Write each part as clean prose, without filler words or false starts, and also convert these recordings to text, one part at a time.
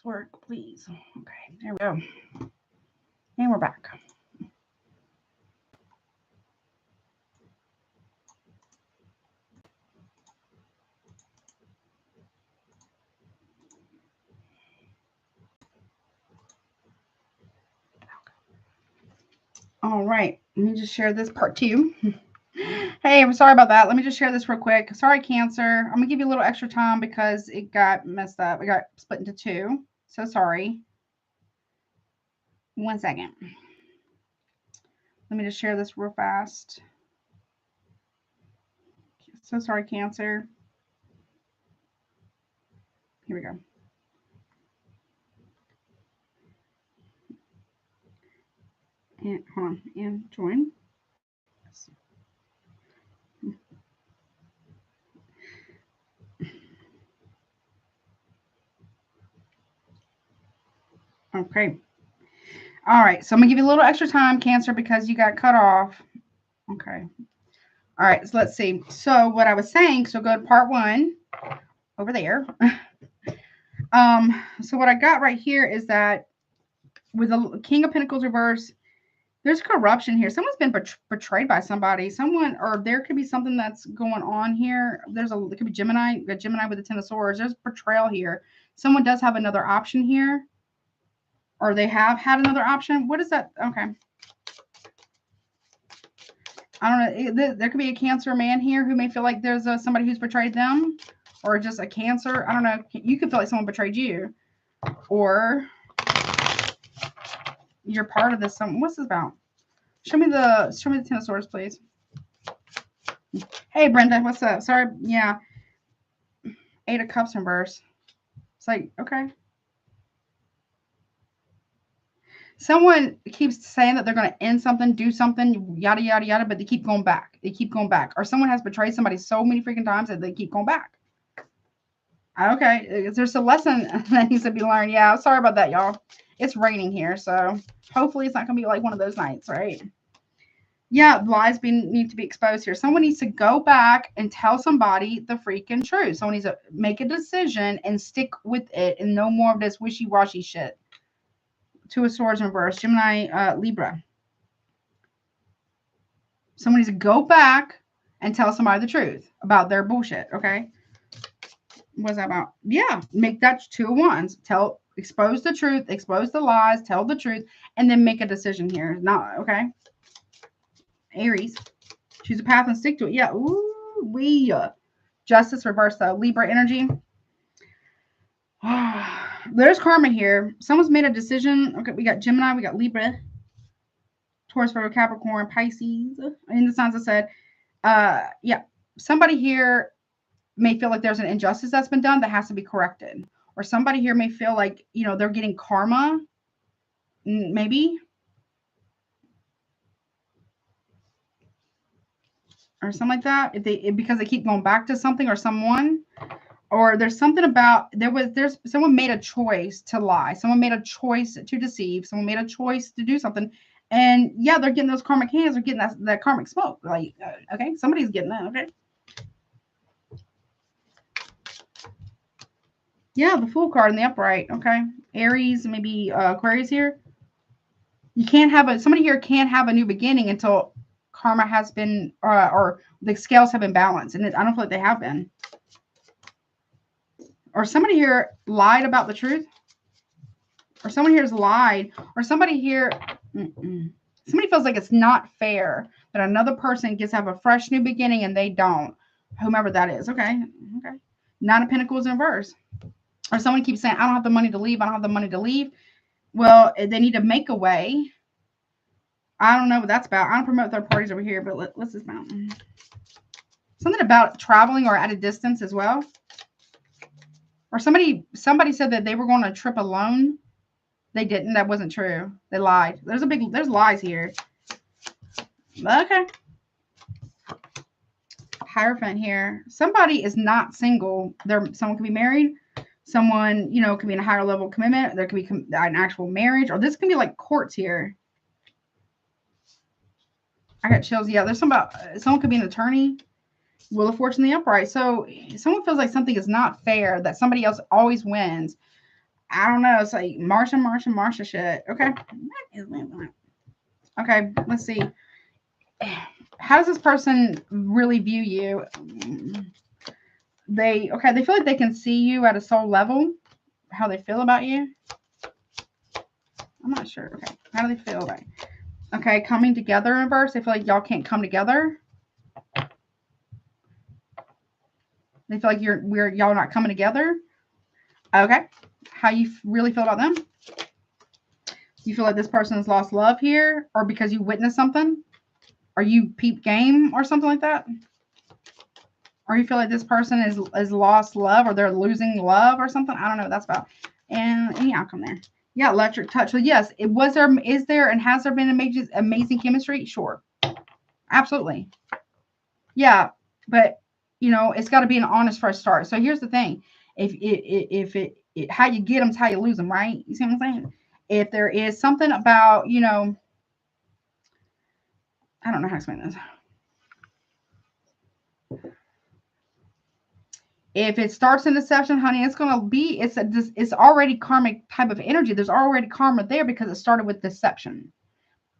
Work, please. Okay, there we go. And we're back. All right, let me just share this part 2. Hey, I'm sorry about that. Let me just share this real quick. Sorry, Cancer. I'm gonna give you a little extra time because it got messed up. It got split into 2. So sorry. 1 second. Let me just share this real fast. So sorry, Cancer. Here we go. And hold on, and join. Okay. All right. So I'm gonna give you a little extra time, Cancer, because you got cut off. Okay. All right. So let's see. So what I was saying. So go to part 1 over there. So what I got right here is that with the King of Pentacles reverse, there's corruption here. Someone's been betrayed by somebody. Someone, or there could be something that's going on here. It could be Gemini, a Gemini with the Ten of Swords. There's betrayal here. Someone does have another option here, or they have had another option. What is that? Okay. I don't know. There could be a Cancer man here who may feel like there's somebody who's betrayed them, or just a Cancer. I don't know. You could feel like someone betrayed you, or you're part of this. What's this about? Show me the Ten of Swords, please. Hey, Brenda, what's up? Sorry, yeah. 8 of Cups reverse. It's like, okay. Someone keeps saying that they're going to end something, do something, yada, yada, yada, but they keep going back. They keep going back. Or someone has betrayed somebody so many freaking times that they keep going back. Okay, there's a lesson that needs to be learned. Yeah, sorry about that, y'all. It's raining here, so hopefully it's not going to be like one of those nights, right? Yeah, lies need to be exposed here. Someone needs to go back and tell somebody the freaking truth. Someone needs to make a decision and stick with it and no more of this wishy-washy shit. 2 of Swords in reverse. Gemini, Libra. Someone needs to go back and tell somebody the truth about their bullshit, okay? What's that about? Yeah, make that 2 of Wands. Expose the truth, expose the lies, tell the truth, and then make a decision here. Not, okay? Aries. Choose a path and stick to it. Yeah. Ooh, Justice reverse, though. Libra energy. There's karma here. Someone's made a decision. Okay, we got Gemini, we got Libra, Taurus, Virgo, Capricorn, Pisces. In the signs I said, yeah, somebody here may feel like there's an injustice that's been done that has to be corrected, or somebody here may feel like they're getting karma, maybe, or something like that. Because they keep going back to something or someone. Or there's something about there's someone made a choice to lie. Someone made a choice to deceive. Someone made a choice to do something. And yeah, they're getting those karmic hands. They're getting that karmic smoke. Like, okay, somebody's getting that. Okay. Yeah, the Fool card in the upright. Okay. Aries, maybe Aquarius here. You can't have somebody here can't have a new beginning until karma has been, or the scales have been balanced. And I don't feel like they have been. Or somebody here lied about the truth. Or someone here's lied. Or somebody here, somebody feels like it's not fair that another person gets to have a fresh new beginning and they don't. Whomever that is. Okay. Okay. 9 of Pentacles in reverse. Or someone keeps saying, I don't have the money to leave. I don't have the money to leave. Well, they need to make a way. I don't know what that's about. I don't promote third parties over here, but what's this about? Something about traveling or at a distance as well. Or somebody said that they were going on a trip alone. They didn't. That wasn't true. They lied. There's lies here. Okay. Hierophant here. Somebody is not single. Someone could be married. Someone, could be in a higher level commitment. There could be an actual marriage, or this can be like courts here. I got chills. Yeah, there's someone could be an attorney. Wheel of Fortune in the upright. So someone feels like something is not fair, that somebody else always wins. I don't know. It's like Marsha shit. Okay. Okay, let's see. How does this person really view you? They feel like they can see you at a soul level. How they feel about you? I'm not sure. Okay. How do they feel about you? Okay, coming together in verse. They feel like y'all can't come together. They feel like y'all not coming together. Okay. How you really feel about them? You feel like this person has lost love here, or because you witnessed something, or you peep game or something like that, or you feel like this person is lost love, or they're losing love or something. I don't know what that's about. And any outcome there. Yeah, electric touch. So yes, is there and has there been amazing chemistry? Sure. Absolutely. Yeah, but you know, it's got to be an honest first start. So here's the thing: if how you get them is how you lose them, right? You see what I'm saying? If there is something about, you know, I don't know how to explain this. If it starts in deception, honey, it's gonna be it's already karmic type of energy. There's already karma there because it started with deception.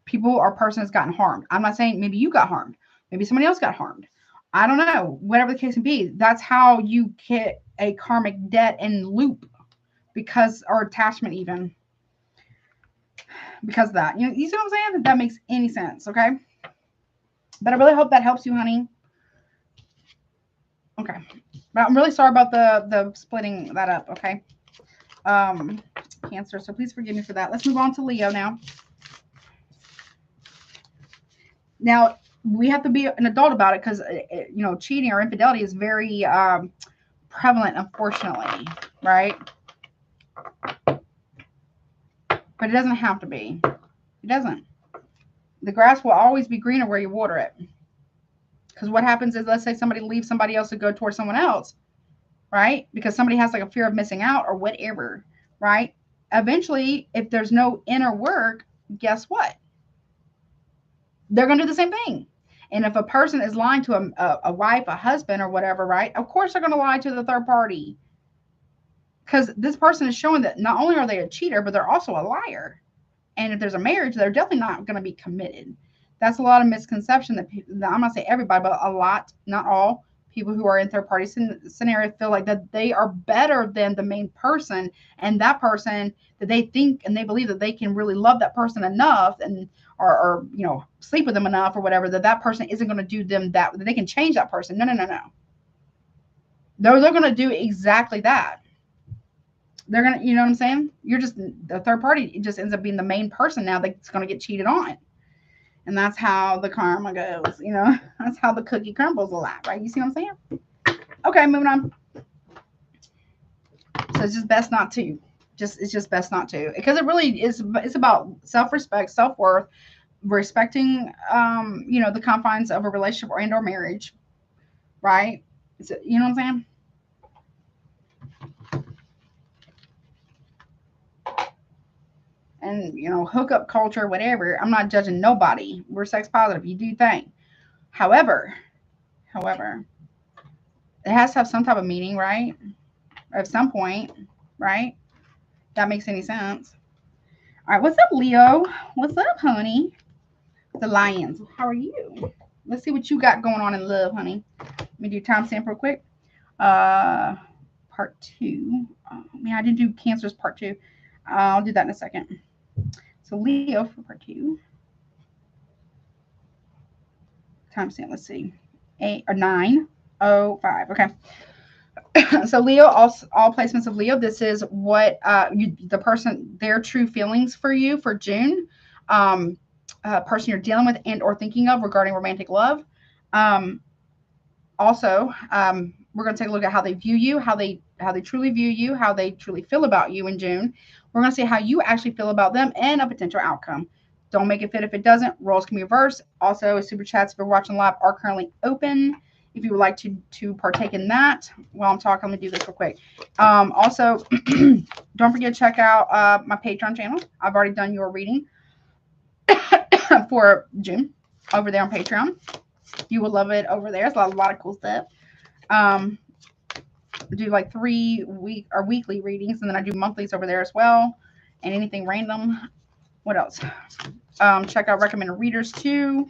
People or person has gotten harmed. I'm not saying maybe you got harmed. Maybe somebody else got harmed. I don't know. Whatever the case may be, that's how you get a karmic debt and loop because, or attachment even. Because of that. You see what I'm saying? If that makes any sense, okay? But I really hope that helps you, honey. Okay. But I'm really sorry about the splitting that up, okay? Cancer, so please forgive me for that. Let's move on to Leo now. Now, we have to be an adult about it because, you know, cheating or infidelity is very prevalent, unfortunately, right? But it doesn't have to be. It doesn't. The grass will always be greener where you water it. Because what happens is, let's say somebody leaves somebody else to go towards someone else, right? Because somebody has like a fear of missing out or whatever, right? Eventually, if there's no inner work, guess what? They're going to do the same thing. And if a person is lying to a wife, a husband, or whatever, right? Of course, they're going to lie to the third party. Because this person is showing that not only are they a cheater, but they're also a liar. And if there's a marriage, they're definitely not going to be committed. That's a lot of misconception that I'm not saying everybody, but a lot, not all, people who are in third party scenarios feel like that they are better than the main person, and that person that they think and they believe that they can really love that person enough and or you know, sleep with them enough or whatever, that person isn't going to do them that they can change that person. No. They're going to do exactly that. They're going to, you know what I'm saying? You're just the third party. It just ends up being the main person now that's going to get cheated on. And that's how the karma goes, you know. That's how the cookie crumbles a lot, right? You see what I'm saying? Okay, moving on. So it's just best not to. It's just best not to. Because it really is, it's about self-respect, self-worth, respecting, you know, the confines of a relationship or marriage, right? You know what I'm saying? And, you know, hookup culture, whatever. I'm not judging nobody. We're sex positive. You do thing. However, it has to have some type of meaning, right? At some point, right? That makes any sense. All right, what's up, Leo? What's up, honey? The Lions. How are you? Let's see what you got going on in love, honey. Let me do timestamp real quick. Part 2. Oh, man, I didn't do Cancer's part 2. I'll do that in a second. So Leo for part 2. Timestamp. Let's see. 8 or 9:05. Okay. So Leo, all placements of Leo. This is what the person, their true feelings for you for June. Person you're dealing with and or thinking of regarding romantic love. Also, we're going to take a look at how they view you, how they truly view you, how they truly feel about you in June. We're going to see how you actually feel about them and a potential outcome. Don't make it fit if it doesn't. Roles can be reversed. Also, super chats if you're watching live are currently open. If you would like to partake in that while I'm talking, I'm going to do this real quick. Also, don't forget to check out my Patreon channel. I've already done your reading for June over there on Patreon. You will love it over there. It's a lot of cool stuff. do like 3 week or weekly readings, and then I do monthlies over there as well, and anything random. What else? Check out recommended readers too.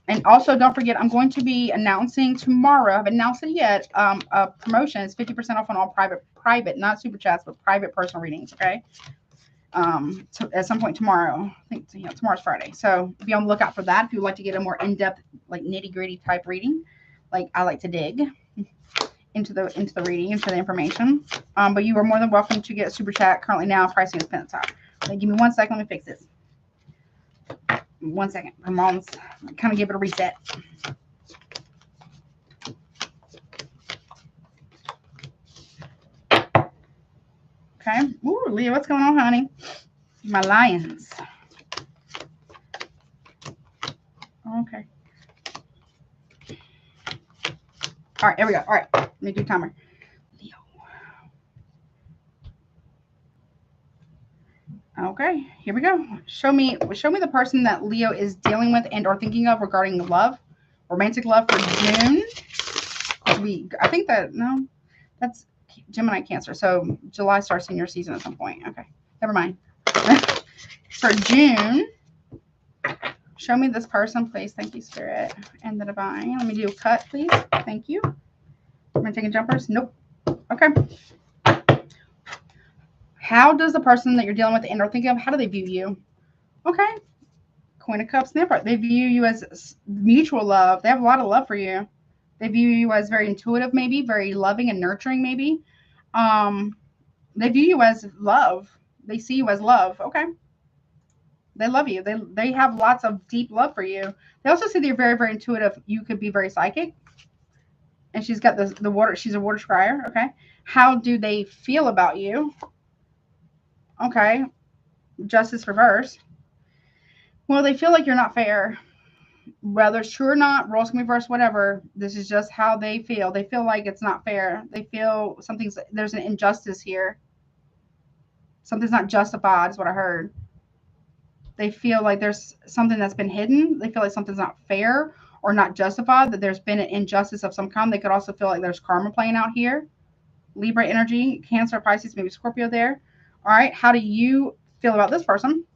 And also, don't forget, I'm going to be announcing tomorrow. I haven't announced it yet. A promotion is 50% off on all private, not super chats, but private personal readings. Okay. So at some point tomorrow. I think tomorrow's Friday. So be on the lookout for that. If you'd like to get a more in-depth, like nitty-gritty type reading, like I like to dig into the reading, into the information. But you are more than welcome to get a super chat. Currently now, pricing is pinned top. Give me 1 second. Let me fix this. 1 second. My mom's kind of give it a reset. Okay. Ooh, Leo, what's going on, honey? My lions. Okay. All right, here we go. All right, let me do timer. Leo. Okay, here we go. Show me the person that Leo is dealing with and or thinking of regarding love, romantic love for June. I think no, that's Gemini, Cancer. So July starts in your season at some point. Okay, never mind. For June, show me this person, please. Thank you, Spirit and the Divine. Let me do a cut, please. Thank you. Am I taking jumpers? Nope. Okay. How does the person that you're dealing with and or thinking of, how do they view you? Okay. Queen of Cups. They view you as mutual love. They have a lot of love for you. They view you as very intuitive, maybe, very loving and nurturing, maybe. They view you as love. They see you as love. Okay. They love you. They have lots of deep love for you. They also see that you're very, very intuitive. You could be very psychic. And she's got the water. She's a water scryer. Okay. How do they feel about you? Okay. Justice reverse. Well, they feel like you're not fair. Whether it's true or not, roles can be reversed, whatever. This is just how they feel. They feel like it's not fair. They feel there's an injustice here. Something's not justified is what I heard. They feel like there's something that's been hidden. They feel like something's not fair or not justified, that there's been an injustice of some kind. They could also feel like there's karma playing out here. Libra energy, Cancer, Pisces, maybe Scorpio there. All right. How do you feel about this person?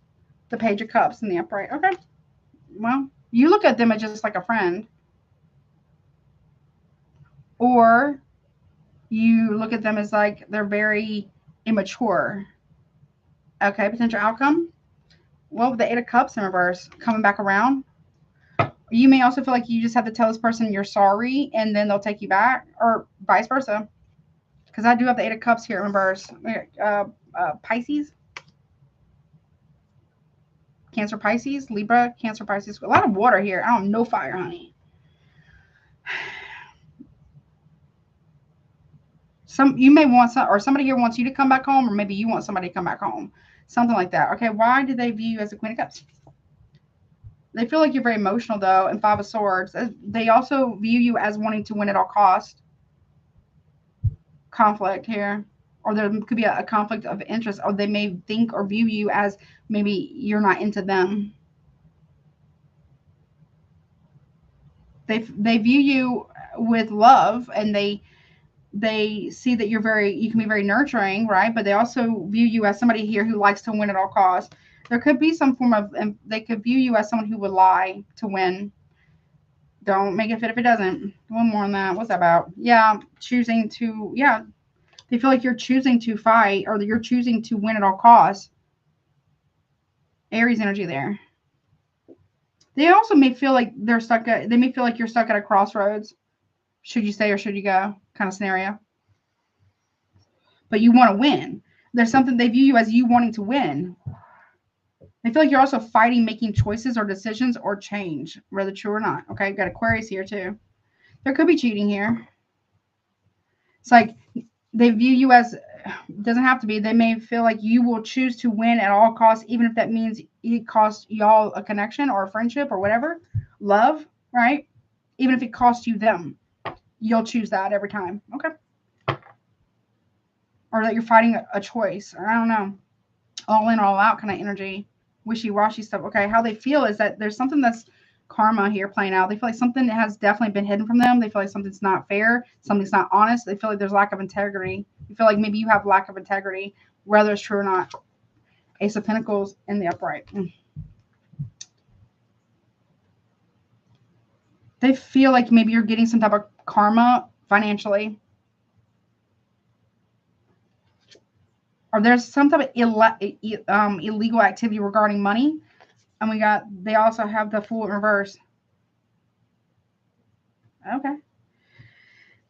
The Page of Cups in the upright. Okay. Well, you look at them as just like a friend. Or you look at them as like they're very immature. Okay. Potential outcome. Well, with the 8 of Cups in reverse, coming back around. You may also feel like you just have to tell this person you're sorry and then they'll take you back, or vice versa. Because I do have the 8 of Cups here in reverse. Pisces. Cancer, Pisces, Libra, Cancer, Pisces. A lot of water here. I don't know fire, honey. You may want or somebody here wants you to come back home, or maybe you want somebody to come back home. Something like that. Okay, why do they view you as a Queen of Cups? They feel like you're very emotional, though, and 5 of Swords. They also view you as wanting to win at all cost. Conflict here. Or there could be a conflict of interest, or they may think or view you as maybe you're not into them. They view you with love, and they see that you can be very nurturing, right? But they also view you as somebody here who likes to win at all costs. There could be some form of, they could view you as someone who would lie to win. Don't make it fit if it doesn't. One more on that. What's that about? Yeah, choosing to, yeah. They feel like you're choosing to fight, or that you're choosing to win at all costs. Aries energy there. They also may feel like they may feel like you're stuck at a crossroads. Should you stay or should you go? Kind of scenario. But you want to win. There's something they view you as you wanting to win. They feel like you're also fighting, making choices or decisions or change, whether true or not. Okay, got Aquarius here too. There could be cheating here. It's like they view you as, doesn't have to be, they may feel like you will choose to win at all costs, even if that means it costs y'all a connection or a friendship or whatever. Love, right? Even if it costs you them, you'll choose that every time. Okay. Or that you're fighting a choice, or I don't know, all in, all out kind of energy, wishy-washy stuff. Okay, how they feel is that there's something that's karma here playing out. They feel like something has definitely been hidden from them. They feel like something's not fair. Something's not honest. They feel like there's lack of integrity. You feel like maybe you have lack of integrity, whether it's true or not. Ace of Pentacles in the upright. They feel like maybe you're getting some type of karma financially. Or there's some type of illegal activity regarding money. And they also have the Fool in reverse. Okay.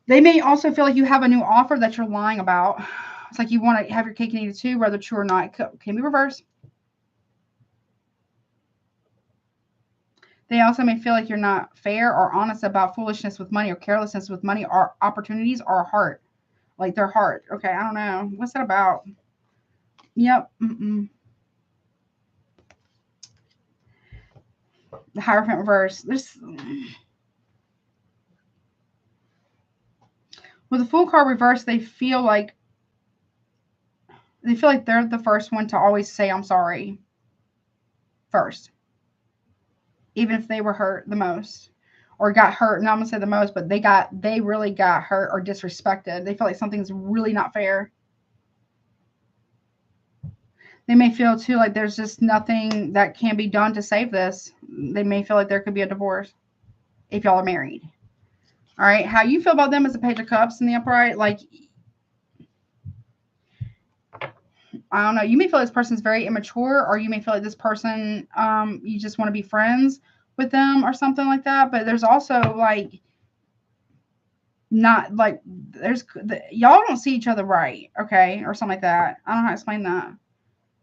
They may also feel like you have a new offer that you're lying about. It's like you want to have your cake and eat it too, whether true or not. It can be reversed. They also may feel like you're not fair or honest about foolishness with money or carelessness with money or opportunities or heart. Like their heart. Okay, I don't know. What's that about? Yep. The Hierophant reverse. With the Fool card reverse, they feel like they're the first one to always say I'm sorry first. Even if they were hurt the most. Or got hurt, not I'm gonna say the most, but they really got hurt or disrespected. They feel like something's really not fair. They may feel too like there's just nothing that can be done to save this. They may feel like there could be a divorce if y'all are married. All right, how you feel about them is a Page of Cups in the upright. Like, I don't know. You may feel this person's very immature, or you may feel like this person, you just want to be friends with them or something like that. But there's also like, not like y'all don't see each other right, okay, or something like that. I don't know how to explain that.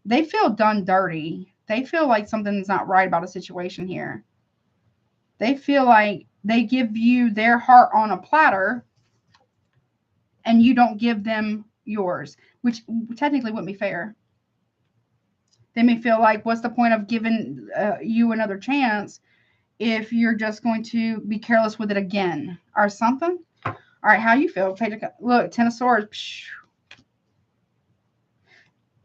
They feel done dirty. They feel like something's not right about a situation here. They feel like they give you their heart on a platter and you don't give them yours, which technically wouldn't be fair. They may feel like, what's the point of giving you another chance if you're just going to be careless with it again or something? All right, how you feel? Look, Ten of Swords.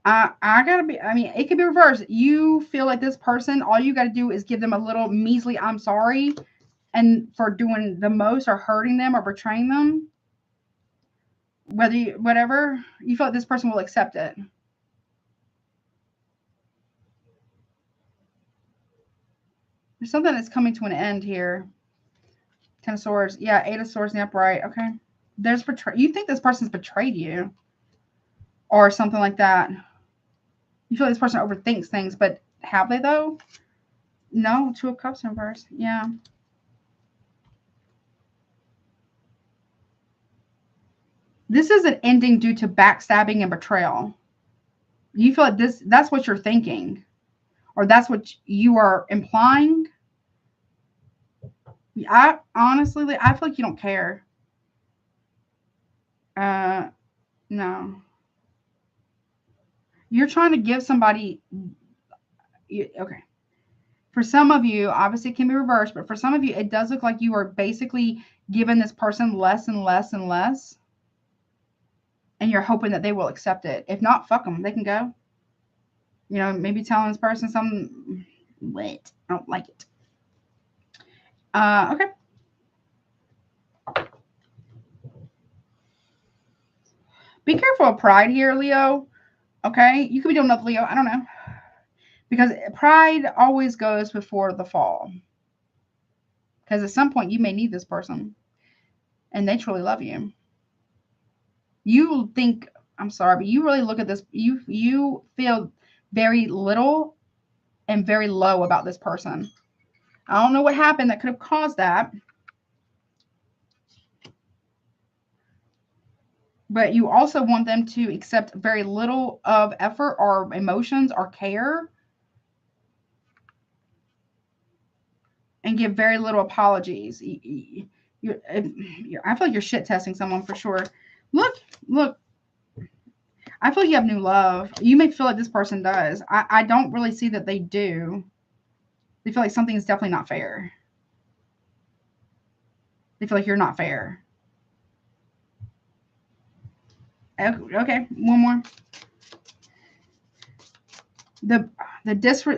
I gotta be, I mean, it could be reversed. You feel like this person, all you gotta do is give them a little measly I'm sorry, and for doing the most or hurting them or betraying them. Whatever, you feel like this person will accept it. There's something that's coming to an end here. Ten of Swords. Yeah, Eight of Swords in the upright. Okay. There's you think this person's betrayed you or something like that. You feel like this person overthinks things, but have they though? No, Two of Cups in reverse. Yeah. This is an ending due to backstabbing and betrayal. You feel like that's what you're thinking, or that's what you are implying. I honestly, I feel like you don't care. No. You're trying to give somebody, okay. For some of you, obviously it can be reversed, but for some of you, it does look like you are basically giving this person less and less and less. And you're hoping that they will accept it. If not, fuck them. They can go. You know, maybe telling this person something. Wait, I don't like it. Okay. Be careful of pride here, Leo. Okay? You could be doing enough, Leo. I don't know. Because pride always goes before the fall. Because at some point, you may need this person. And they truly love you. You think, I'm sorry, but you really look at this. You feel very little and very low about this person. I don't know what happened that could have caused that. But you also want them to accept very little of effort or emotions or care. And give very little apologies. I feel like you're shit testing someone for sure. Look. I feel like you have new love. You may feel like this person does. I don't really see that they do. They feel like something is definitely not fair. They feel like you're not fair. Okay, one more. The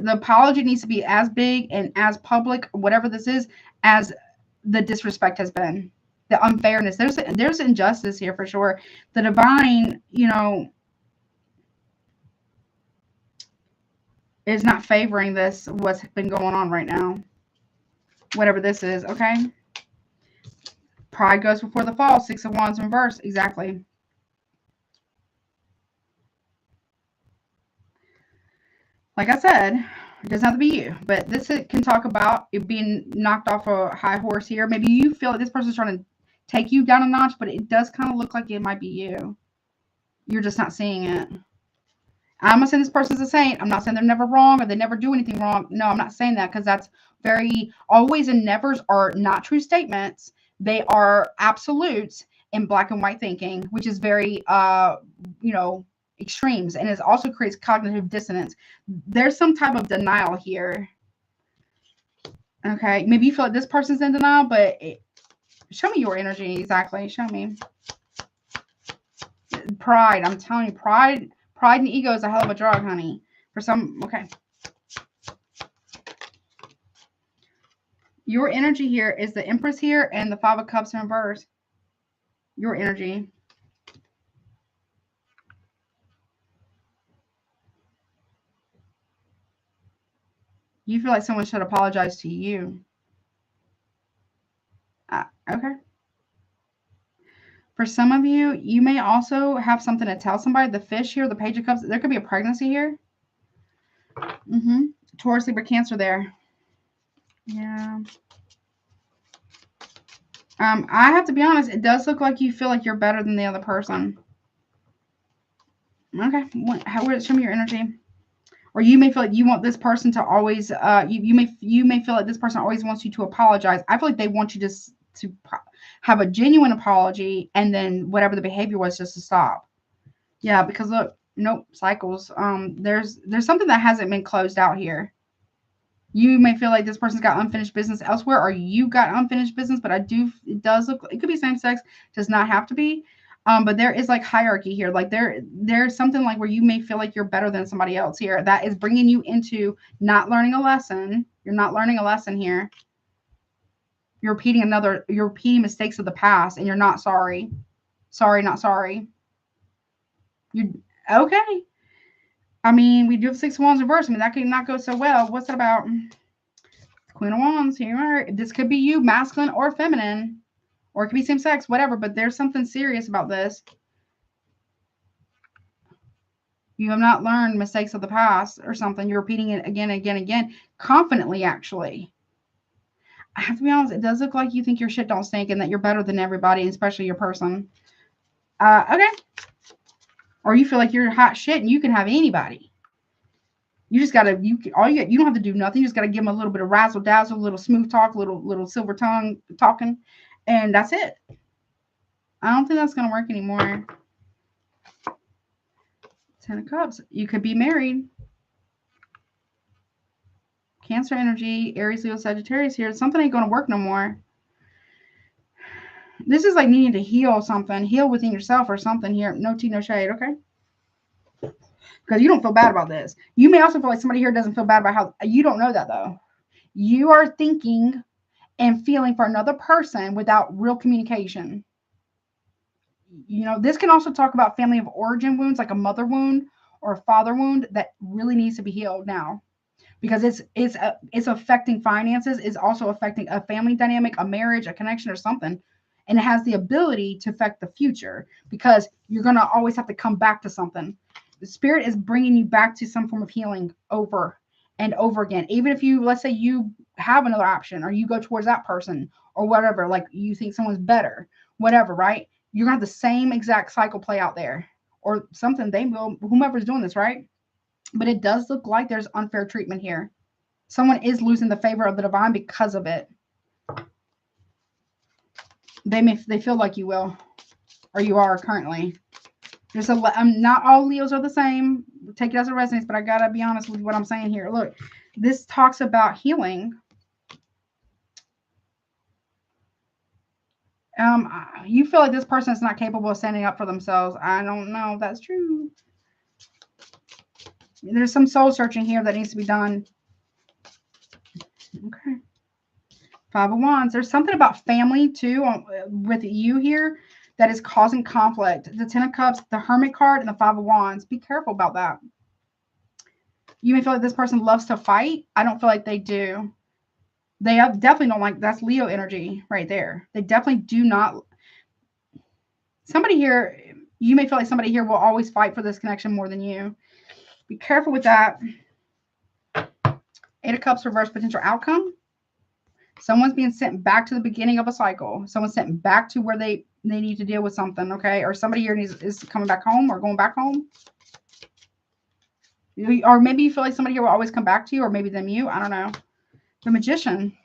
apology needs to be as big and as public, whatever this is, as the disrespect has been, the unfairness. There's injustice here for sure. The divine, is not favoring this, what's been going on right now, whatever this is. Okay. Pride goes before the fall. 6 of Wands in reverse. Exactly. Like I said, it doesn't have to be you, but this can talk about it being knocked off a high horse here. Maybe you feel like this person's trying to take you down a notch, but it does kind of look like it might be you. You're just not seeing it. I'm not saying this person's a saint. I'm not saying they're never wrong or they never do anything wrong. No, I'm not saying that, because that's very, always and nevers are not true statements. They are absolutes in black and white thinking, which is very, extremes, and it also creates cognitive dissonance. There's some type of denial here. Okay, maybe you feel like this person's in denial, but show me your energy exactly. Show me. Pride. I'm telling you, pride and ego is a hell of a drug, honey. For some, okay. Your energy here is the Empress here and the 5 of Cups in reverse. Your energy. You feel like someone should apologize to you. Okay. For some of you, you may also have something to tell somebody. The Fish here, the Page of Cups, there could be a pregnancy here. Taurus, Libra, Cancer there. Yeah. I have to be honest, it does look like you feel like you're better than the other person. Okay. Show me your energy. Or you may feel like you want this person to always, you may feel like this person always wants you to apologize. I feel like they want you to have a genuine apology, and then whatever the behavior was, just to stop. Yeah, because look, nope, cycles. There's something that hasn't been closed out here. You may feel like this person's got unfinished business elsewhere, or you got unfinished business, but it does look, it could be same sex, does not have to be. But there is like hierarchy here. Like there's something like where you may feel like you're better than somebody else here. That is bringing you into not learning a lesson. You're not learning a lesson here. You're repeating mistakes of the past, and you're not sorry. Sorry, not sorry. Okay. I mean, we do have 6 of Wands reverse. I mean, that could not go so well. What's it about? Queen of Wands here. This could be you, masculine or feminine. Or it could be same sex, whatever. But there's something serious about this. You have not learned mistakes of the past or something. You're repeating it again, again, again. Confidently, actually. I have to be honest, it does look like you think your shit don't stink and that you're better than everybody, especially your person. Okay. Or you feel like you're hot shit and you can have anybody. You just gotta, you don't have to do nothing. You just gotta give them a little bit of razzle dazzle, a little smooth talk, little silver tongue talking, and that's it. I don't think that's gonna work anymore. 10 of Cups. You could be married. Cancer energy, Aries, Leo, Sagittarius here. Something ain't gonna work no more. This is like needing to heal something, heal within yourself or something here. No tea, no shade, okay? Because you don't feel bad about this. You may also feel like somebody here doesn't feel bad about how, you don't know that though. You are thinking and feeling for another person without real communication. This can also talk about family of origin wounds, like a mother wound or a father wound that really needs to be healed now. Because it's affecting finances, it's also affecting a family dynamic, a marriage, a connection, or something. And it has the ability to affect the future, because you're going to always have to come back to something. The spirit is bringing you back to some form of healing over and over again. Even if you, let's say you have another option, or you go towards that person or whatever, like you think someone's better, whatever, right? You're going to have the same exact cycle play out there, or something. They will, whomever's doing this, right? But it does look like there's unfair treatment here. Someone is losing the favor of the divine because of it. They feel like you will, or you are currently. There's not all Leos are the same. Take it as a resonance, but I gotta be honest with what I'm saying here. Look, this talks about healing. You feel like this person is not capable of standing up for themselves. I don't know if that's true. There's some soul searching here that needs to be done. Okay. Five of Wands. There's something about family too with you here that is causing conflict. The Ten of Cups, the Hermit card, and the Five of Wands. Be careful about that. You may feel like this person loves to fight. I don't feel like they do. They definitely don't like, that's Leo energy right there. They definitely do not. Somebody here, you may feel like somebody here will always fight for this connection more than you. Be careful with that. Eight of Cups, reverse potential outcome. Someone's being sent back to the beginning of a cycle. Someone's sent back to where they need to deal with something, okay? Or somebody here is coming back home or going back home. Or maybe you feel like somebody here will always come back to you, or maybe them you. I don't know. The Magician.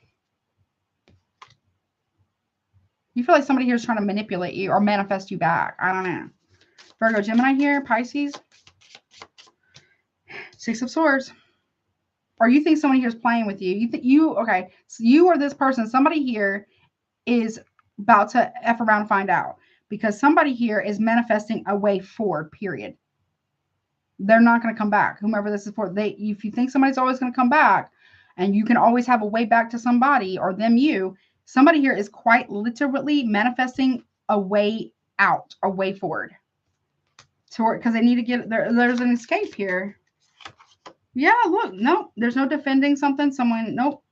You feel like somebody here is trying to manipulate you or manifest you back. I don't know. Virgo, Gemini here, Pisces. Six of Swords. Or you think somebody here is playing with you. You think okay, so you or this person, somebody here is about to F around and find out. Because somebody here is manifesting a way forward, period. They're not going to come back. Whomever this is for, if you think somebody's always going to come back, and you can always have a way back to somebody or them you, somebody here is quite literally manifesting a way out, a way forward. Because they need to get, there's an escape here. Yeah, look, no, there's no defending something. Nope.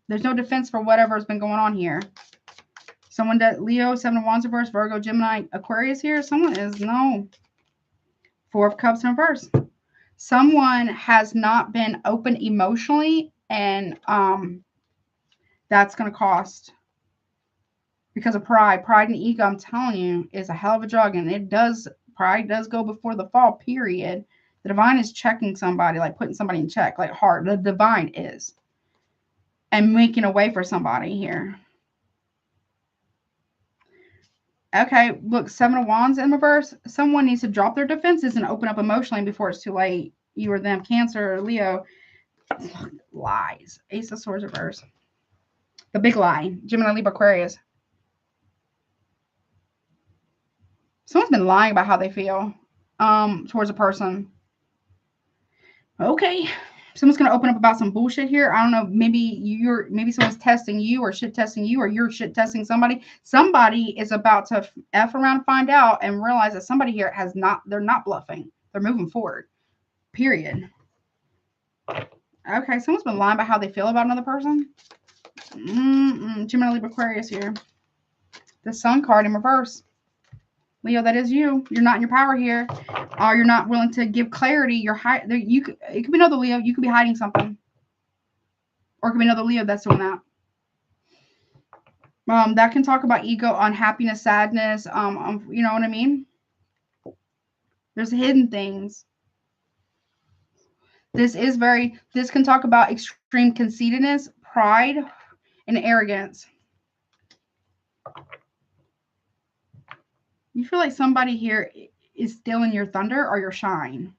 There's no defense for whatever's been going on here. Someone that, Leo, Seven of Wands reverse, Virgo, Gemini, Aquarius here. Someone is, no. Four of Cups in reverse. Someone has not been open emotionally, and that's going to cost. Because of pride. Pride and ego, I'm telling you, is a hell of a drug. And pride does go before the fall, period. The divine is checking somebody, like putting somebody in check, like hard. The divine is. And making a way for somebody here. Okay, look, Seven of Wands in reverse. Someone needs to drop their defenses and open up emotionally before it's too late. You or them, Cancer or Leo. Lies. Ace of Swords reverse. The big lie. Gemini, Libra, Aquarius. Someone's been lying about how they feel towards a person. Okay. Someone's going to open up about some bullshit here. I don't know. Maybe someone's testing you or shit testing you, or you're shit testing somebody. Somebody is about to F around and find out and realize that somebody here they're not bluffing. They're moving forward. Period. Okay. Someone's been lying about how they feel about another person. Gemini, Libra, Aquarius here. The Sun card in reverse. Leo, that is you. You're not in your power here. Or you're not willing to give clarity. It could be another Leo. You could be hiding something. Or it could be another Leo that's doing that. That can talk about ego, unhappiness, sadness. You know what I mean? There's hidden things. This can talk about extreme conceitedness, pride, and arrogance. You feel like somebody here is stealing your thunder or your shine.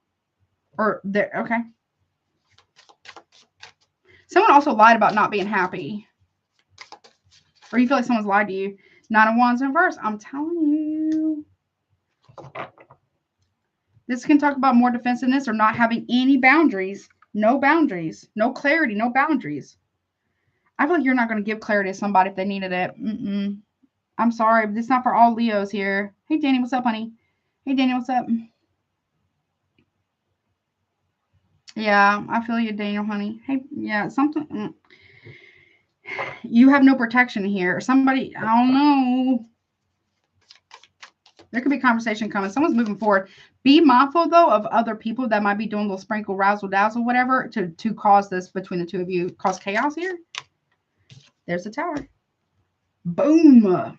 Okay. Someone also lied about not being happy. Or you feel like someone's lied to you. Nine of Wands in reverse. I'm telling you. This can talk about more defensiveness or not having any boundaries. No boundaries. No clarity. No boundaries. I feel like you're not going to give clarity to somebody if they needed it. I'm sorry, but it's not for all Leos here. Hey, Danny, what's up, honey? Hey, Danny, what's up? Yeah, I feel you, Daniel, honey. Hey, yeah, something. You have no protection here. Somebody, I don't know. There could be a conversation coming. Someone's moving forward. Be mindful, though, of other people that might be doing a little sprinkle, razzle, dazzle, whatever, to cause this between the two of you. Cause chaos here. There's the Tower. Boom.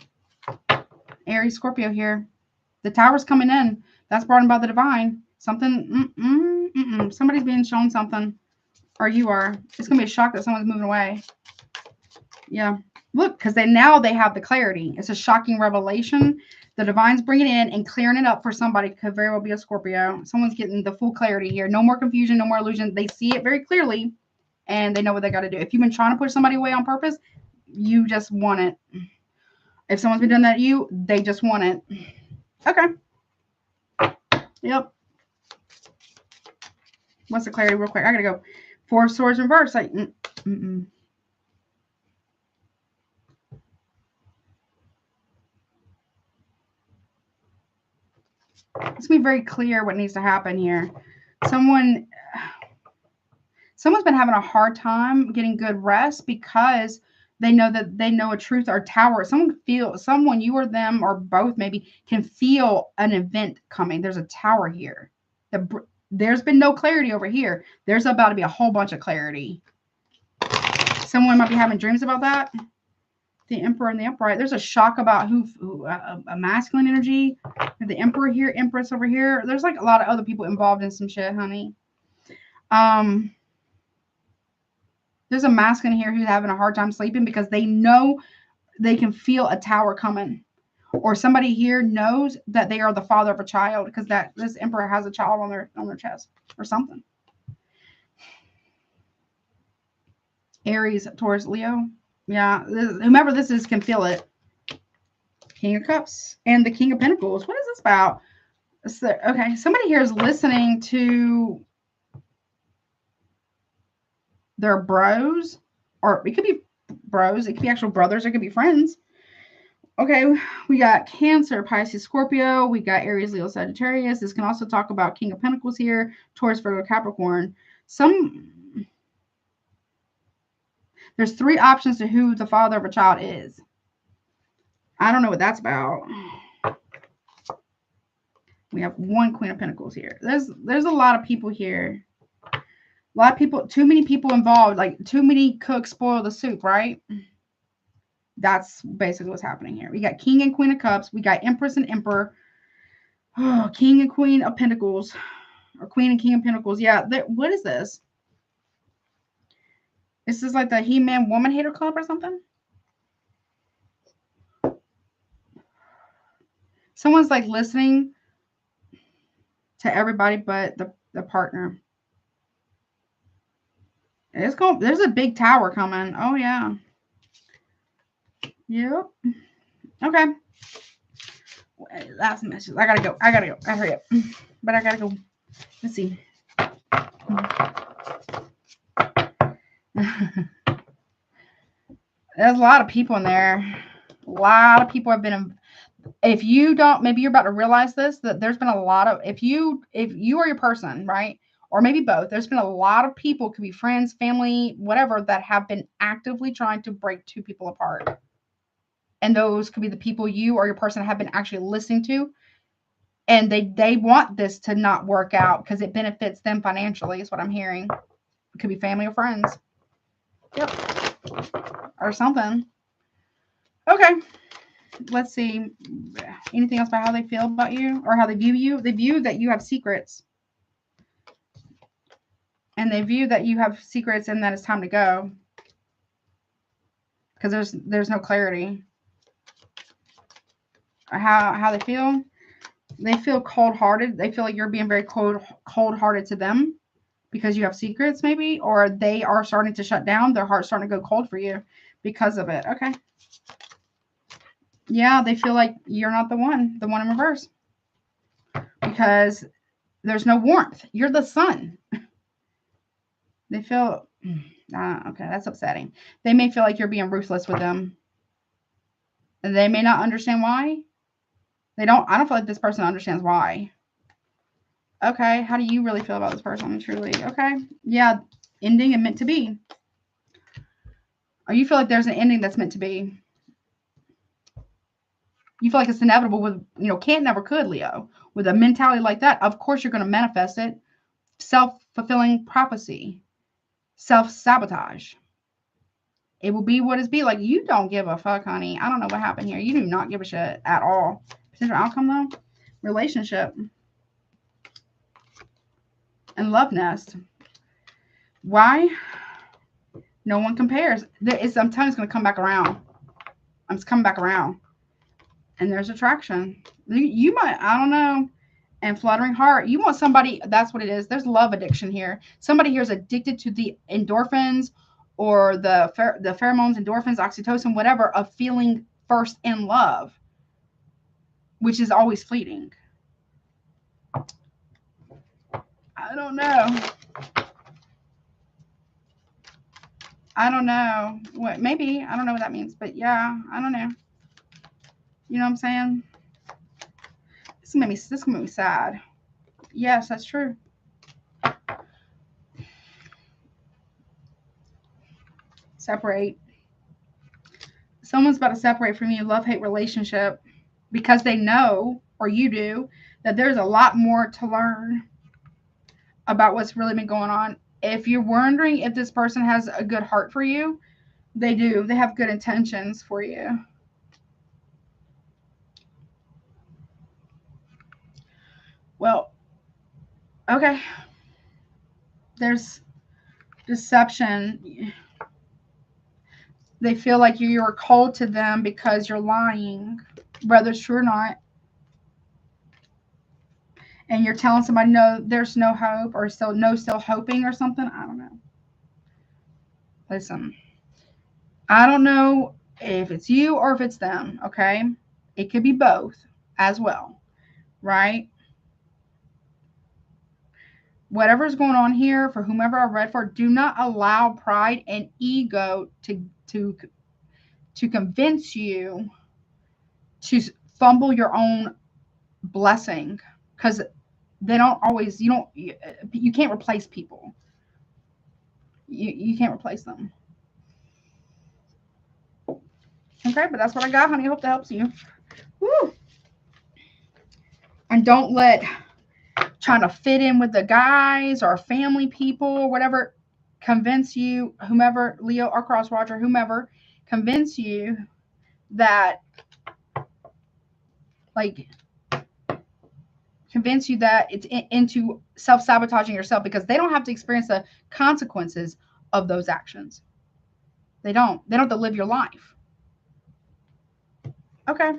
Aries, Scorpio here. The Tower's coming in. That's brought in by the divine. Something. Somebody's being shown something. Or you are. It's going to be a shock that someone's moving away. Yeah. Look, because now they have the clarity. It's a shocking revelation. The divine's bringing it in and clearing it up for somebody. Could very well be a Scorpio. Someone's getting the full clarity here. No more confusion. No more illusion. They see it very clearly. And they know what they got to do. If you've been trying to push somebody away on purpose, you just want it. If someone's been doing that to you, they just want it. Okay. Yep. What's the clarity real quick? I gotta go. Four of Swords reverse. Like, Let's be very clear what needs to happen here. Someone's been having a hard time getting good rest because they know a truth or tower. Someone, you or them or both maybe, can feel an event coming. There's a tower here. There's been no clarity over here. There's about to be a whole bunch of clarity. Someone might be having dreams about that. The Emperor and the Upright. There's a shock about a masculine energy. The Emperor here, Empress over here. There's like a lot of other people involved in some shit, honey. There's a masculine here who's having a hard time sleeping because they know they can feel a tower coming. Or somebody here knows that they are the father of a child because this Emperor has a child on their chest or something. Aries, Taurus, Leo. Yeah, whomever this is can feel it. King of Cups and the King of Pentacles. What is this about? Okay, somebody here is listening to their bros, or it could be bros, it could be actual brothers, it could be friends. Okay, we got Cancer, Pisces, Scorpio. We got Aries, Leo, Sagittarius. This can also talk about King of Pentacles here, Taurus, Virgo, Capricorn. There's three options to who the father of a child is. I don't know what that's about. We have one Queen of Pentacles here. There's a lot of people here. A lot of people, too many people involved, like too many cooks spoil the soup, right? That's basically what's happening here. We got King and Queen of Cups. We got Empress and Emperor. Oh, King and Queen of Pentacles. Or Queen and King of Pentacles. Yeah, what is this? This is like the He-Man Woman Hater Club or something? Someone's like listening to everybody but the partner. There's a big tower coming. Oh, yeah. Yep. Okay. Last message. I gotta go. I hurry up. But I gotta go. Let's see. There's a lot of people in there. A lot of people have been. If you don't, maybe you're about to realize this, that there's been a lot of, if you are your person, right? Or maybe both, there's been a lot of people, could be friends, family, whatever, that have been actively trying to break two people apart. And those could be the people you or your person have been actually listening to. And they want this to not work out because it benefits them financially, is what I'm hearing. It could be family or friends. Yep. Or something. Okay. Let's see. Anything else about how they feel about you or how they view you? They view that you have secrets. And they view that you have secrets and that it's time to go. Because there's no clarity. How they feel? They feel cold-hearted. They feel like you're being very cold-hearted to them because you have secrets, maybe, or they are starting to shut down. Their heart's starting to go cold for you because of it. Okay. Yeah, they feel like you're not the one in reverse, because there's no warmth. You're the sun. They feel, okay, that's upsetting. They may feel like you're being ruthless with them. And they may not understand why. I don't feel like this person understands why. Okay, how do you really feel about this person, truly? Okay, yeah, ending and meant to be. Or you feel like there's an ending that's meant to be. You feel like it's inevitable with, can't, never, could, Leo. With a mentality like that, of course you're going to manifest it. Self-fulfilling prophecy. Self-sabotage. It will be what it's be. Like, you don't give a fuck, honey. I don't know what happened here. You do not give a shit at all. Potential outcome, though? Relationship. And love nest. Why? No one compares. I'm telling you, it's going to come back around. It's coming back around. And there's attraction. You might, I don't know. And fluttering heart. You want somebody, that's what it is. There's love addiction here. Somebody here is addicted to the endorphins or the pheromones, endorphins, oxytocin, whatever, of feeling first in love, which is always fleeting. I don't know. I don't know. What? Maybe. I don't know what that means. But yeah, I don't know. You know what I'm saying? This gonna make me sad. Yes, that's true. Separate. Someone's about to separate from you, love-hate relationship, because they know, or you do, that there's a lot more to learn about what's really been going on. If you're wondering if this person has a good heart for you, they do. They have good intentions for you. Well, okay. There's deception. They feel like you're cold to them because you're lying, whether it's true or not. And you're telling somebody, no, there's no hope, or still hoping or something. I don't know. Listen, I don't know if it's you or if it's them, okay? It could be both as well, right? Whatever's going on here, for whomever I read for, do not allow pride and ego to convince you to fumble your own blessing, because they don't always, you can't replace people. You can't replace them. Okay, but that's what I got, honey. I hope that helps you. Woo. And don't let trying to fit in with the guys or family people or whatever convince you, whomever, Leo or cross watcher, whomever, convince you that, like, convince you that it's into self-sabotaging yourself, because they don't have to experience the consequences of those actions. They don't have to live your life. Okay.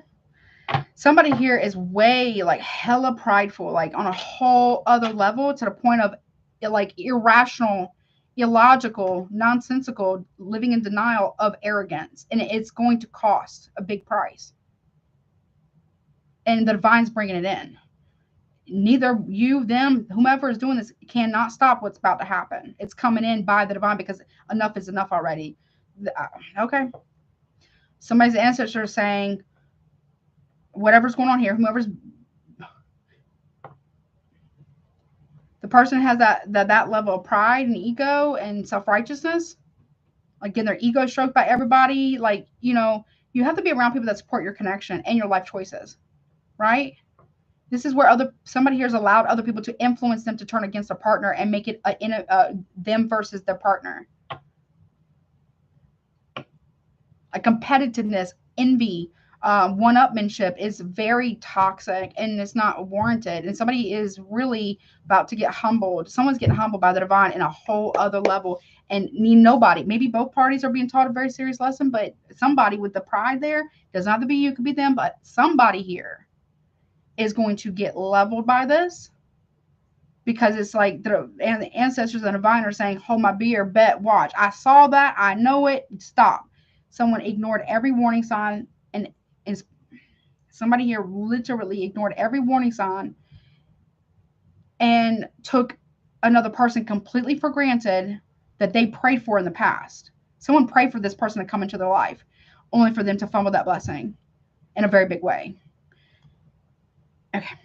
Somebody here is way, like, hella prideful, like on a whole other level, to the point of, like, irrational, illogical, nonsensical, living in denial of arrogance. And it's going to cost a big price. And the divine's bringing it in. Neither you, them, whomever is doing this cannot stop what's about to happen. It's coming in by the divine, because enough is enough already. Okay. Somebody's ancestors saying, whatever's going on here, whomever's, the person has that level of pride and ego and self-righteousness, like getting their ego stroked by everybody. Like, you have to be around people that support your connection and your life choices, right? This is where somebody here has allowed other people to influence them to turn against a partner and make it them versus their partner. A competitiveness, envy, one-upmanship is very toxic, and it's not warranted. And somebody is really about to get humbled. Someone's getting humbled by the divine in a whole other level, and nobody, maybe both parties are being taught a very serious lesson, but somebody with the pride there, doesn't have to be you, could be them, but somebody here is going to get leveled by this, because it's like the ancestors and the divine are saying, hold my beer, bet, watch. I saw that. I know it. Stop. Someone ignored every warning sign, and somebody here literally ignored every warning sign and took another person completely for granted that they prayed for in the past. Someone prayed for this person to come into their life, only for them to fumble that blessing in a very big way. Okay.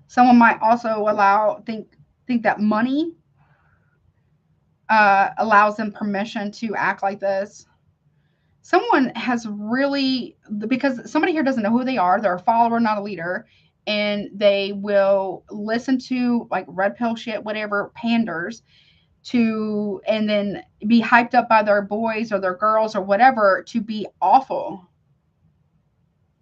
Someone might also think that money allows them permission to act like this. Someone has really, because somebody here doesn't know who they are. They're a follower, not a leader. And they will listen to, like, red pill shit, whatever, panders, and then be hyped up by their boys or their girls or whatever to be awful.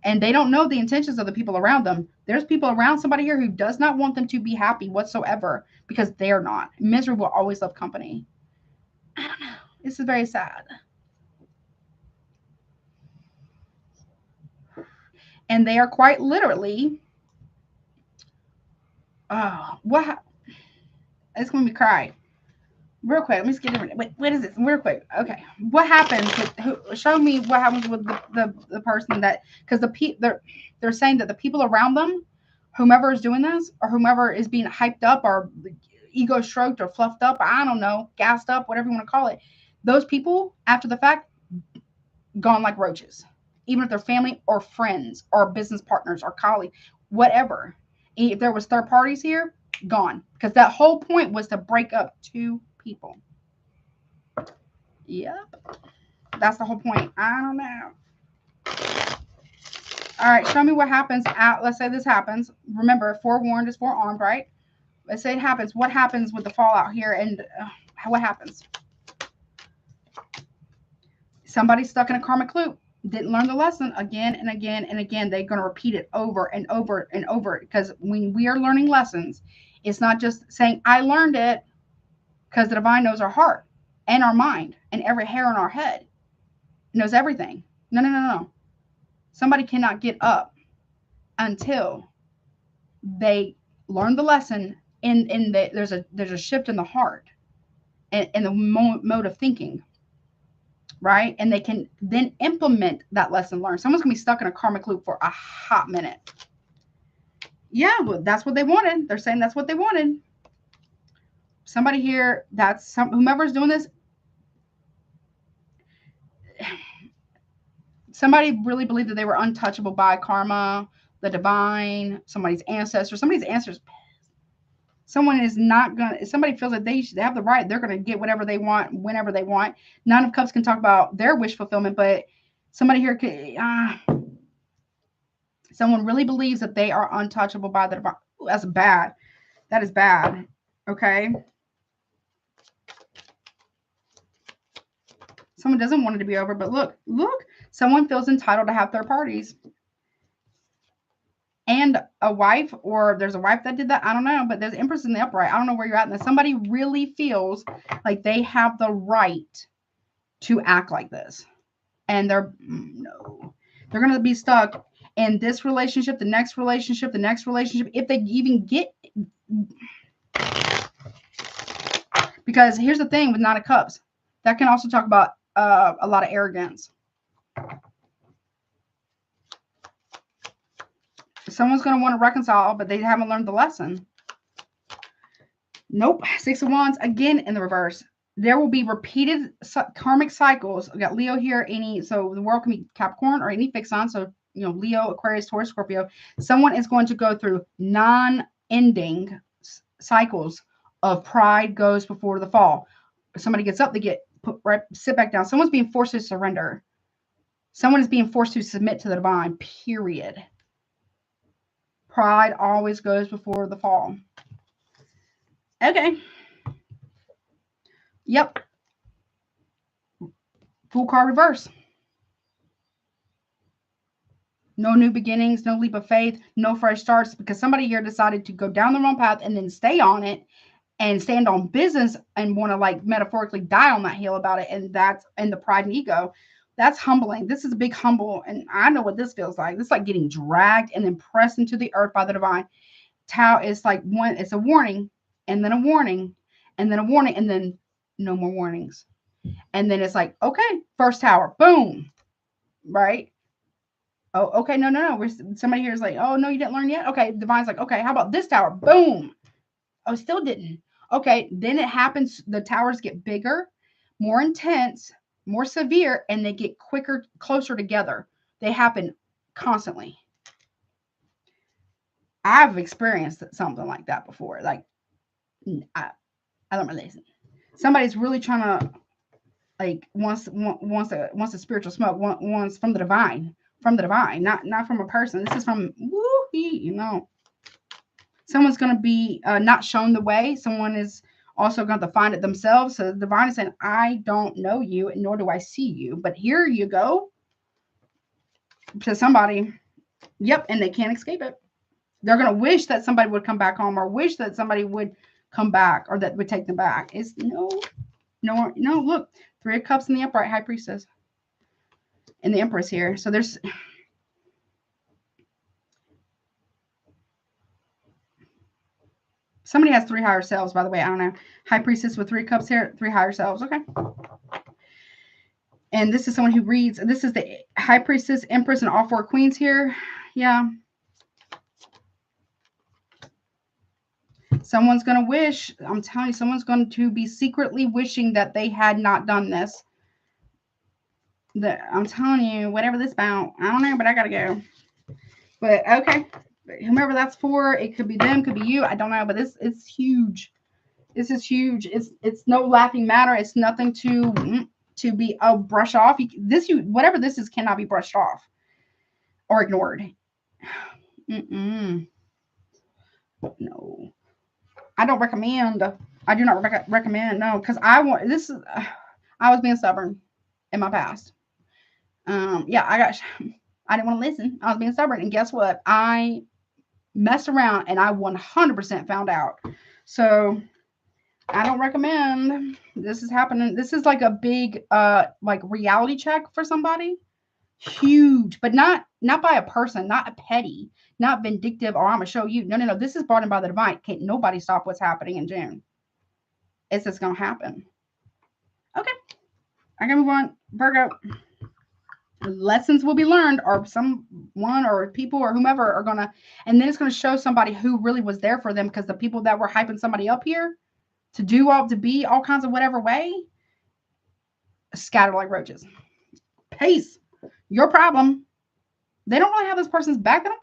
And they don't know the intentions of the people around them. There's people around somebody here who does not want them to be happy whatsoever, because they're not. Misery will always love company. I don't know. This is very sad. And they are quite literally, what? It's going to be cry. Real quick, let me just get it. Wait, what is this? Real quick. Okay. What happens show me what happens with the person that, because they're saying that the people around them, whomever is doing this or whomever is being hyped up or ego stroked or fluffed up, I don't know, gassed up, whatever you want to call it. Those people, after the fact, gone like roaches. Even if they're family or friends or business partners or colleagues, whatever. If there was third parties here, gone. Because that whole point was to break up two people. Yep. That's the whole point. I don't know. All right, show me what happens at, let's say this happens. Remember, forewarned is forearmed, right? Let's say it happens. What happens with the fallout here, and what happens? Somebody's stuck in a karmic loop. Didn't learn the lesson again and again and again. They're going to repeat it over and over and over, because when we are learning lessons, it's not just saying, I learned it, because the divine knows our heart and our mind and every hair on our head. It knows everything. No, no, no, no. Somebody cannot get up until they learn the lesson, and there's a shift in the heart and the mode of thinking, right? And they can then implement that lesson learned. Someone's gonna be stuck in a karmic loop for a hot minute. Yeah, well, that's what they wanted. They're saying that's what they wanted. Somebody here, whomever's doing this, somebody really believed that they were untouchable by karma, the divine, somebody's ancestors. Someone is not going to, somebody feels that they have the right, they're going to get whatever they want, whenever they want. Nine of Cups can talk about their wish fulfillment, but somebody here, someone really believes that they are untouchable by the divine. Ooh, that's bad. That is bad. Okay. Someone doesn't want it to be over, but look, someone feels entitled to have third parties. And a wife, or there's a wife that did that. I don't know, but there's Empress in the upright. I don't know where you're at. And somebody really feels like they have the right to act like this. And they're going to be stuck in this relationship, the next relationship, if they even get. Because here's the thing with Nine of Cups. That can also talk about a lot of arrogance. Someone's going to want to reconcile, but they haven't learned the lesson. Nope. Six of Wands, again in the reverse. There will be repeated karmic cycles. We got Leo here, so the world can be Capricorn or any fixed sign. So, Leo, Aquarius, Taurus, Scorpio. Someone is going to go through non-ending cycles of pride goes before the fall. Somebody gets up, they get put right, sit back down. Someone's being forced to surrender. Someone is being forced to submit to the divine, period. Pride always goes before the fall. Okay. Yep. Fool card reverse. No new beginnings, no leap of faith, no fresh starts, because somebody here decided to go down the wrong path and then stay on it and stand on business and want to, like, metaphorically die on that hill about it. And that's in the pride and ego. That's humbling. This is a big humble. And I know what this feels like. This is like getting dragged and then pressed into the earth by the divine. Tau is like it's a warning, and then a warning, and then a warning, and then no more warnings. And then it's like, okay, first tower, boom, right? Oh, okay, no. Somebody here is like, oh, no, you didn't learn yet? Okay, divine's like, okay, how about this tower? Boom. Oh, still didn't. Okay, then it happens. The towers get bigger, more intense, more severe, and they get quicker, closer together. They happen constantly. I've experienced something like that before. Like, I don't really. Somebody's really trying to, like, wants a spiritual smoke, wants from the divine, not from a person. This is from Someone's going to be not shown the way. Someone is also going to find it themselves. So the divine is saying, I don't know you, nor do I see you, but here you go. To somebody. Yep. And they can't escape it. They're going to wish that somebody would come back home, or wish that somebody would come back, or that would take them back. It's no. Look, Three of Cups in the upright, High Priestess, and the Empress here. So there's. Somebody has three higher selves, by the way. I don't know. High Priestess with Three Cups here, three higher selves. Okay. And this is someone who reads. This is the High Priestess, Empress, and all four queens here. Yeah. Someone's going to wish, I'm telling you, someone's going to be secretly wishing that they had not done this. I'm telling you, whatever this about, I don't know, but I got to go. But okay, whomever that's for, it could be them, could be you. I don't know, but it's huge. This is huge. It's no laughing matter. It's nothing to be brush off. Whatever this is cannot be brushed off or ignored. No, I don't recommend. I do not recommend. No, because I was being stubborn in my past. Yeah, I didn't want to listen. I was being stubborn, and guess what? I messed around, and I 100% found out. So I don't recommend. This is happening. This is like a big like reality check for somebody. Huge, but not by a person, not a petty, not vindictive, or I'm gonna show you. No. This is brought in by the divine. Can't nobody stop what's happening in June. It's just gonna happen. Okay. I gotta move on. Virgo. Lessons will be learned, or someone or people or whomever are gonna, and then it's gonna show somebody who really was there for them, because the people that were hyping somebody up here to be all kinds of whatever way, scattered like roaches. Peace. Your problem. They don't really have this person's back. They don't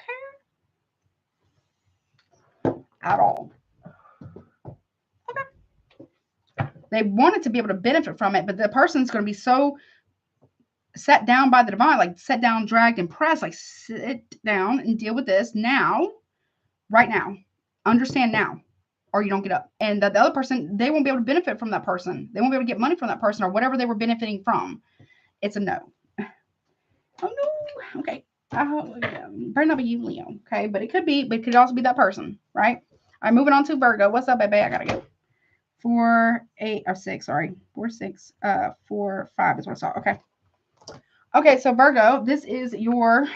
care at all. Okay. They wanted to be able to benefit from it, but the person's going to be so set down by the divine, like set down, dragged, and pressed, like sit down and deal with this now, right now. Understand now, or you don't get up. And the other person, they won't be able to benefit from that person. They won't be able to get money from that person or whatever they were benefiting from. It's a no. Oh no. Okay. Better not be you, Leo. Okay, but it could also be that person, right? All right, moving on to Virgo. What's up, baby? I gotta go. 4, 8, or 6. Sorry, 4, 6, 4, 5 is what I saw. Okay. Okay, so Virgo, this is your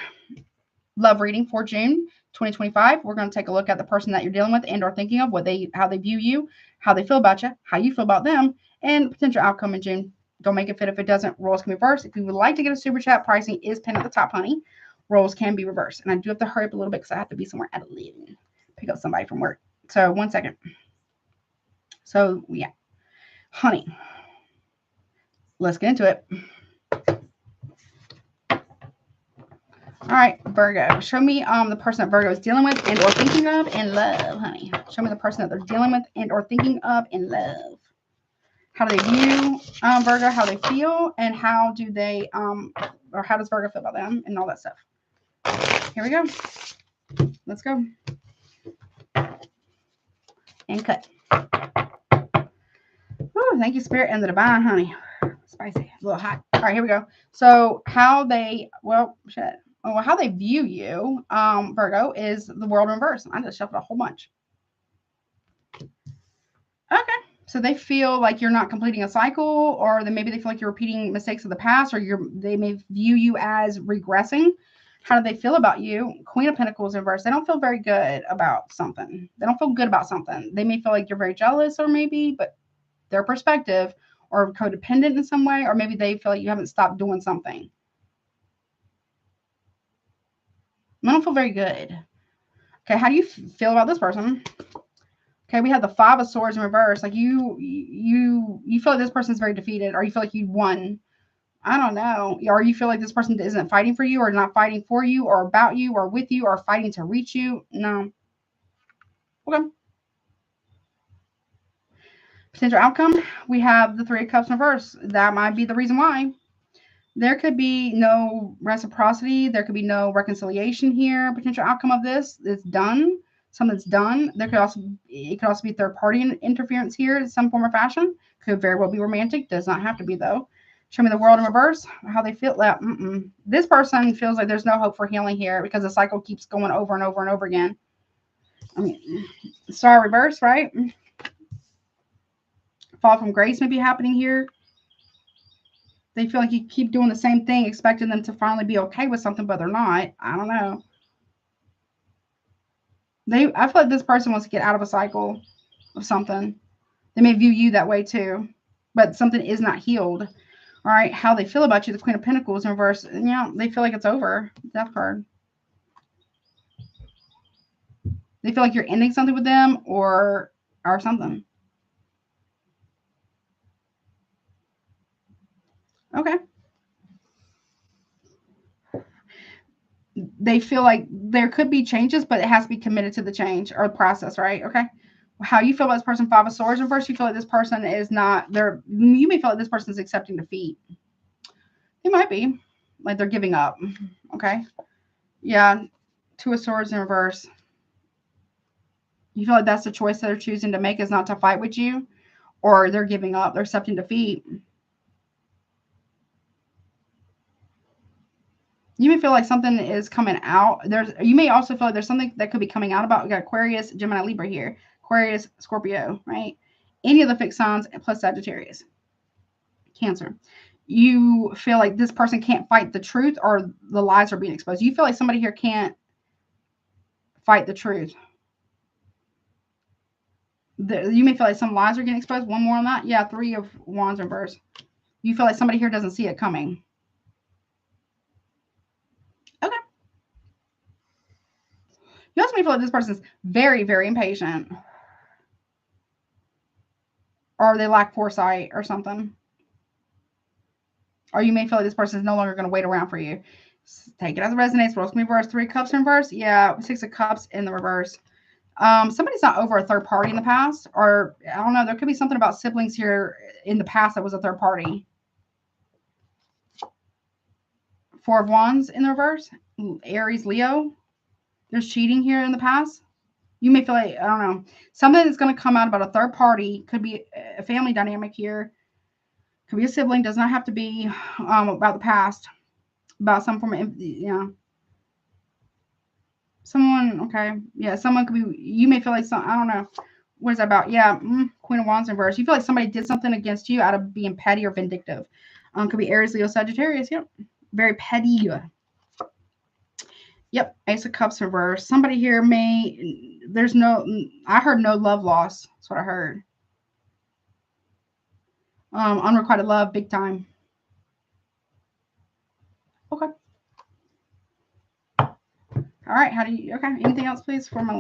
love reading for June 2025. We're going to take a look at the person that you're dealing with and or thinking of, how they view you, how they feel about you, how you feel about them, and potential outcome in June. Don't make it fit if it doesn't. Roles can be reversed. If you would like to get a super chat, pricing is pinned at the top, honey. Roles can be reversed. And I do have to hurry up a little bit because I have to be somewhere at 11. Pick up somebody from work. So 1 second. So yeah. Honey. Let's get into it. All right, Virgo. Show me the person that Virgo is dealing with and or thinking of in love, honey. Show me the person that they're dealing with and or thinking of in love. How do they view Virgo, how they feel, and how do they, or how does Virgo feel about them and all that stuff. Here we go. Let's go. And cut. Ooh, thank you, Spirit and the Divine, honey. Spicy, a little hot. All right, here we go. So how they, how they view you, Virgo, is the world in reverse. I just shuffled a whole bunch. Okay. So they feel like you're not completing a cycle, or maybe they feel like you're repeating mistakes of the past, or they may view you as regressing. How do they feel about you? Queen of Pentacles in reverse. They don't feel very good about something. They don't feel good about something. They may feel like you're very jealous, or maybe, but their perspective, or codependent in some way, or maybe they feel like you haven't stopped doing something. I don't feel very good. Okay, how do you feel about this person? Okay, we have the 5 of Swords in reverse. Like you feel like this person's very defeated, or you feel like you won. I don't know. Or you feel like this person isn't fighting for you, or not fighting for you, or about you, or with you, or fighting to reach you. No. Okay. Potential outcome. We have the 3 of Cups in reverse. That might be the reason why. There could be no reciprocity. There could be no reconciliation here. Potential outcome of this is done. Something's done. It could also be third party interference here in some form or fashion. Could very well be romantic. Does not have to be though. Show me the world in reverse. How they feel. This person feels like there's no hope for healing here because the cycle keeps going over and over and over again. I mean, Star reverse, right? Fall from grace may be happening here. They feel like you keep doing the same thing, expecting them to finally be okay with something, but they're not. I don't know. I feel like this person wants to get out of a cycle of something. They may view you that way too, but something is not healed. All right, how they feel about you, the Queen of Pentacles in reverse. Yeah, they feel like it's over. Death card. They feel like you're ending something with them, or or something. Okay. They feel like there could be changes, but it has to be committed to the change or the process, right? Okay. How you feel about this person, Five of Swords reverse, you feel like this person is not there. You may feel like this person is accepting defeat. They might be. Like they're giving up. Okay. Yeah. Two of Swords in reverse. You feel like that's the choice that they're choosing to make, is not to fight with you, or they're giving up, they're accepting defeat. You may feel like something is coming out. You may also feel like there's something that could be coming out about. We got Aquarius, Gemini, Libra here. Aquarius, Scorpio, right? Any of the fixed signs plus Sagittarius. Cancer. You feel like this person can't fight the truth, or the lies are being exposed. You feel like somebody here can't fight the truth. You may feel like some lies are getting exposed. One more on that. Yeah, Three of Wands reverse. You feel like somebody here doesn't see it coming. Okay. You also may feel like this person's very, very impatient. Or they lack foresight or something. Or you may feel like this person is no longer going to wait around for you. Take it as it resonates. Rose me reverse. Three of Cups in reverse. Yeah, Six of Cups in the reverse. Somebody's not over a third party in the past. Or, I don't know, there could be something about siblings here in the past that was a third party. Four of Wands in the reverse. Aries, Leo. There's cheating here in the past. You may feel like, I don't know, something that's going to come out about a third party. Could be a family dynamic here. Could be a sibling. Does not have to be about the past. About some form of, someone, okay. Yeah, someone could be, you may feel like some, I don't know. What is that about? Yeah, Queen of Wands in reverse. You feel like somebody did something against you out of being petty or vindictive. Could be Aries, Leo, Sagittarius. Yep. Very petty. Yep, Ace of Cups reverse. Somebody here may, I heard no love loss. That's what I heard. Unrequited love, big time. Okay. All right, okay, anything else, please, for my